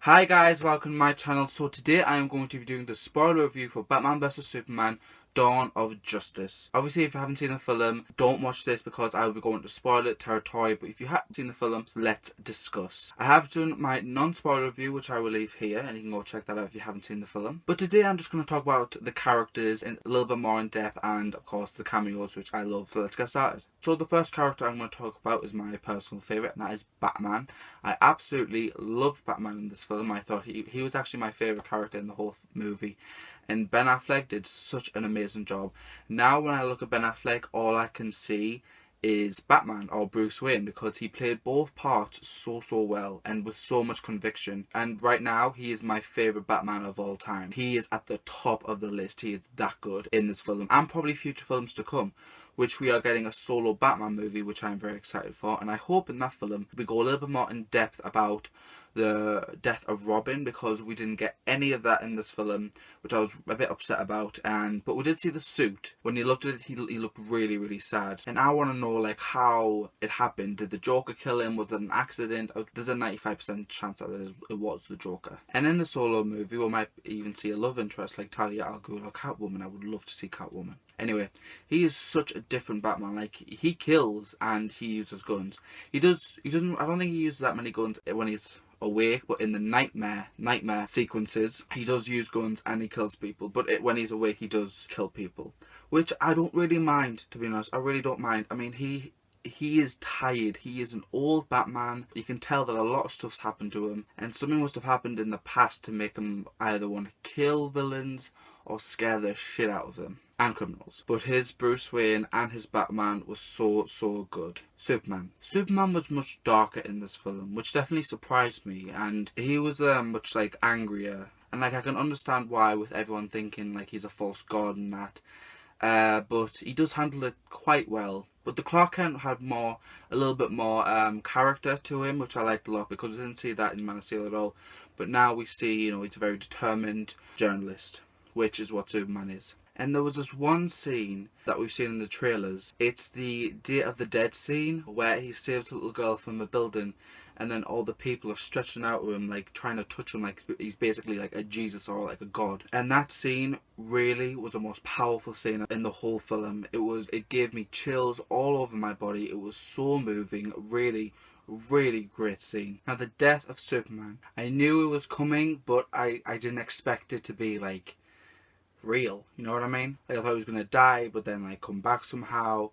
Hi guys, welcome to my channel. So today I am going to be doing the spoiler review for Batman vs Superman Dawn of Justice. Obviously if you haven't seen the film, don't watch this because I will be going to spoiler territory, but if you have seen the film, let's discuss. I have done my non-spoiler review which I will leave here and you can go check that out if you haven't seen the film. But today I'm just going to talk about the characters in a little bit more in depth and of course the cameos which I love. So let's get started. So the first character I'm going to talk about is my personal favourite, and that is Batman. I absolutely loved Batman in this film. I thought he was actually my favourite character in the whole movie. And Ben Affleck did such an amazing job. Now when I look at Ben Affleck, all I can see is Batman or Bruce Wayne, because he played both parts so well and with so much conviction. And right now he is my favourite Batman of all time. He is at the top of the list. He is that good in this film and probably future films to come, which we are getting a solo Batman movie which I'm very excited for. And I hope in that film we go a little bit more in depth about the death of Robin, because we didn't get any of that in this film, which I was a bit upset about. But we did see the suit. When you looked at it, he looked really sad. And I want to know like how it happened. Did the Joker kill him? Was it an accident? There's a 95% chance that it was the Joker. And in the solo movie we might even see a love interest like Talia al Ghul or Catwoman. I would love to see Catwoman. Anyway, he is such a different Batman. Like, he kills and he uses guns. He doesn't, I don't think he uses that many guns when he's awake, but in the nightmare sequences he does use guns and he kills people. But when he's awake he does kill people, which I don't really mind, to be honest. I really don't mind. I mean, he is tired. He is an old Batman. You can tell that a lot of stuff's happened to him, and something must have happened in the past to make him either want to kill villains or scare the shit out of them and criminals. But his Bruce Wayne and his Batman was so good. Superman was much darker in this film, which definitely surprised me, and he was much like angrier, and like I can understand why, with everyone thinking like he's a false god and that, but he does handle it quite well. But the Clark Kent had a little bit more character to him, which I liked a lot, because we didn't see that in Man of Steel at all. But now we see, you know, he's a very determined journalist, which is what Superman is. And there was this one scene that we've seen in the trailers. It's the Day of the Dead scene where he saves a little girl from a building, and then all the people are stretching out to him, like trying to touch him, like he's basically like a Jesus or like a god. And that scene really was the most powerful scene in the whole film. It gave me chills all over my body. It was so moving. Really great scene. Now the death of Superman, I knew it was coming, but I didn't expect it to be like real, you know what I mean? Like, I thought he was gonna die but then like come back somehow.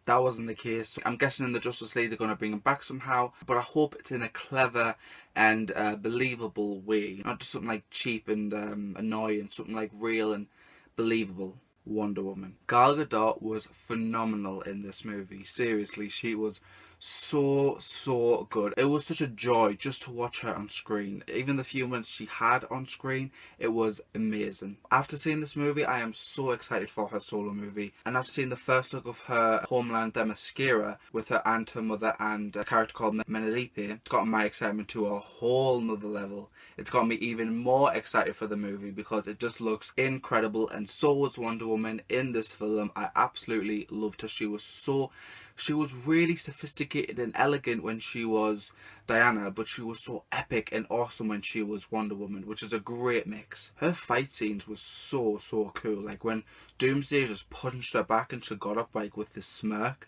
That wasn't the case. I'm guessing in the Justice League they're gonna bring him back somehow, but I hope it's in a clever and believable way, not just something like cheap and annoying. Something like real and believable. Wonder Woman. Gal Gadot was phenomenal in this movie. Seriously, she was so good. It was such a joy just to watch her on screen. Even the few minutes she had on screen, it was amazing. After seeing this movie, I am so excited for her solo movie. And after seeing the first look of her Homeland Themyscira with her aunt, her mother, and a character called Menelope, it's got my excitement to a whole nother level. It's got me even more excited for the movie because it just looks incredible, and so was Wonder Woman in this film. I absolutely loved her. She was really sophisticated and elegant when she was Diana, but she was so epic and awesome when she was Wonder Woman, which is a great mix. Her fight scenes was so cool. Like when Doomsday just punched her back and she got up like with this smirk.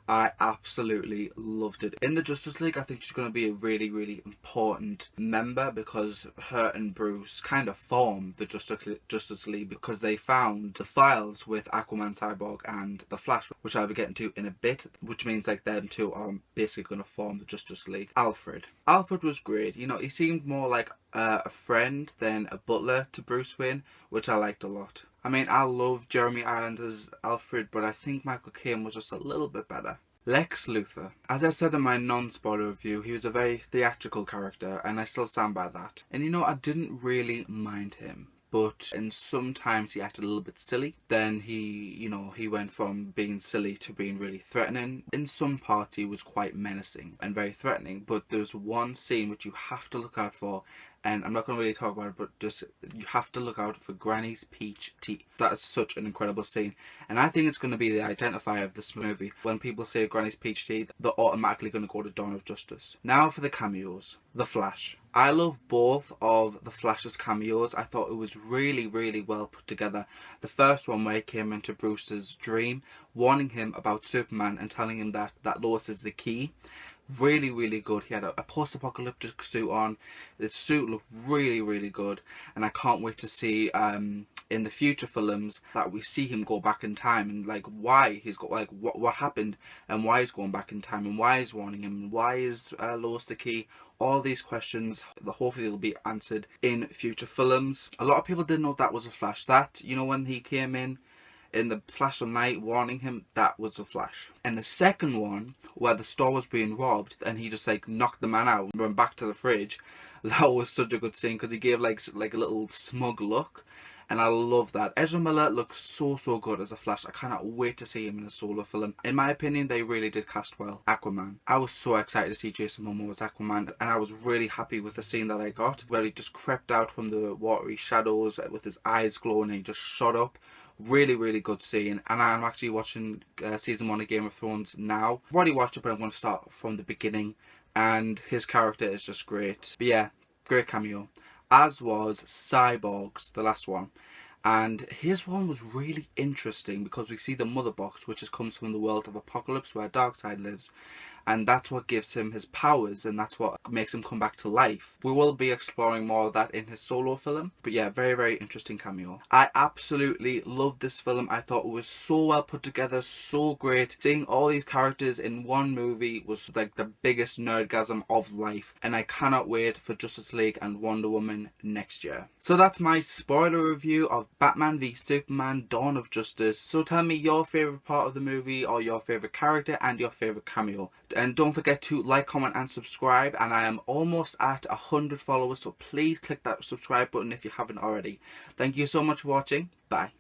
I absolutely loved it. In the Justice League, I think she's going to be a really important member, because her and Bruce kind of formed the Justice League because they found the files with Aquaman, Cyborg and the Flash, which I'll be getting to in a bit, which means like them two are basically going to form the Justice League. Alfred was great. You know, he seemed more like a friend than a butler to Bruce Wayne, which I liked a lot. I mean, I love Jeremy Irons as Alfred, but I think Michael Caine was just a little bit better. Lex Luthor. As I said in my non-spoiler review, he was a very theatrical character, and I still stand by that. And you know, I didn't really mind him, but in sometimes he acted a little bit silly. Then he went from being silly to being really threatening. In some parts he was quite menacing and very threatening, but there's one scene which you have to look out for, and I'm not going to really talk about it, but just you have to look out for Granny's peach tea. That is such an incredible scene, and I think it's going to be the identifier of this movie. When people say Granny's peach tea, they're automatically going to go to Dawn of Justice. Now for the cameos. The Flash. I love both of the Flash's cameos. I thought it was really, really well put together. The first one where he came into Bruce's dream, warning him about Superman and telling him that Lois is the key. Really, really good. He had a post-apocalyptic suit on. The suit looked really, really good. And I can't wait to see in the future films that we see him go back in time and like why he's got like what happened and why he's going back in time and why he's warning him and why is Lois the key. All these questions, hopefully will be answered in future films. A lot of people didn't know that was a Flash. That, you know, when he came in the Flash of Night warning him, that was a Flash. And the second one, where the store was being robbed and he just like knocked the man out and went back to the fridge, that was such a good scene because he gave like a little smug look. And I love that. Ezra Miller looks so good as a Flash. I cannot wait to see him in a solo film. In my opinion, they really did cast well. Aquaman. I was so excited to see Jason Momoa as Aquaman, and I was really happy with the scene that I got, where he just crept out from the watery shadows with his eyes glowing and he just shot up. Really, really good scene. And I'm actually watching season 1 of Game of Thrones now. I've already watched it, but I'm going to start from the beginning. And his character is just great. But yeah, great cameo. As was Cyborg's, the last one. And his one was really interesting because we see the Mother Box, which comes from the world of Apocalypse where Darkseid lives. And that's what gives him his powers, and that's what makes him come back to life. We will be exploring more of that in his solo film. But yeah, very, very interesting cameo. I absolutely loved this film. I thought it was so well put together, so great. Seeing all these characters in one movie was like the biggest nerdgasm of life. And I cannot wait for Justice League and Wonder Woman next year. So that's my spoiler review of Batman v Superman: Dawn of Justice. So tell me your favourite part of the movie, or your favourite character and your favourite cameo. And don't forget to like, comment and subscribe. And I am almost at 100 followers, so please click that subscribe button if you haven't already. Thank you so much for watching. Bye.